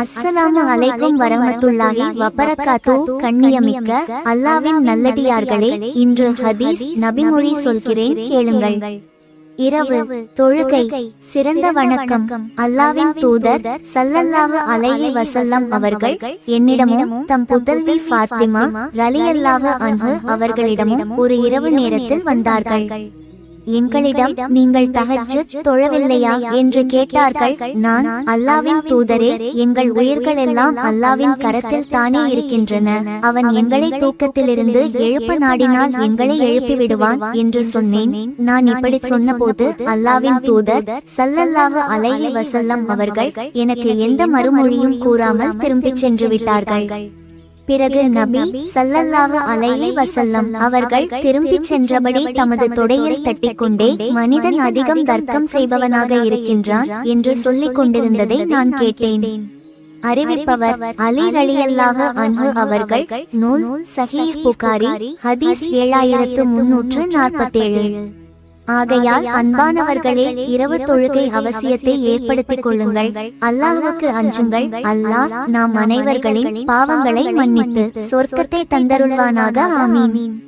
அஸ்ஸலாமு அலைக்கும் வரஹ்மத்துல்லாஹி வபரகாத்து. கண்ணியமிக்க அல்லாஹ்வின் நல்லடியார்களே, இன்று ஹதீஸ் நபிமொழி சொல்கிறேன், கேளுங்கள். இரவு தொழுகை சிறந்த வணக்கம். அல்லாஹ்வின் தூதர் ஸல்லல்லாஹு அலைஹி வஸல்லம் அவர்கள் என்னிடமும் தம் புதல்வி ஃபாத்திமா ரலியல்லாஹு அன்ஹு அவர்களிடமும் ஒரு இரவு நேரத்தில் வந்தார்கள். எங்களிடம் நீங்கள் தஹஜ்ஜுத் தொழவில்லையா என்று கேட்டார்கள். நான், அல்லாஹ்வின் தூதரே, எங்கள் உயிர்கள் எல்லாம் அல்லாஹ்வின் கரத்தில் தானே இருக்கின்றன. அவன் எங்களை தூக்கத்திலிருந்து எழுப்ப நாடினால் எங்களை எழுப்பி விடுவான் என்று சொன்னேன். நான் இப்படி சொன்னபோது அல்லாஹ்வின் தூதர் ஸல்லல்லாஹு அலைஹி வஸல்லம் அவர்கள் எனக்கு எந்த மறுமொழியும் கூறாமல் திரும்பிச் சென்று விட்டார்கள். பிறகு நபி ஸல்லல்லாஹு அலைஹி வஸல்லம் அவர்கள் திரும்பிச் சென்றபடி தமது தொடையில் தட்டிக்கொண்டே, மனிதன் அதிகம் தர்க்கம் செய்பவனாக இருக்கின்றான் என்று சொல்லிக் கொண்டிருந்ததை நான் கேட்டேன். அறிவிப்பவர் அலி ரலியல்லாஹு அன்ஹு அவர்கள். நூல் சஹீஹ் புகாரி, ஹதீஸ் 7347. ஆகையால் அன்பானவர்களே, இரவு தொழுகை அவசியத்தை ஏற்படுத்திக் கொள்ளுங்கள். அல்லாஹ்வுக்கு அஞ்சுங்கள். அல்லாஹ் நாம் அனைவர்களின் பாவங்களை மன்னித்து சொர்க்கத்தை தந்தருள்வானாக. ஆமீன்.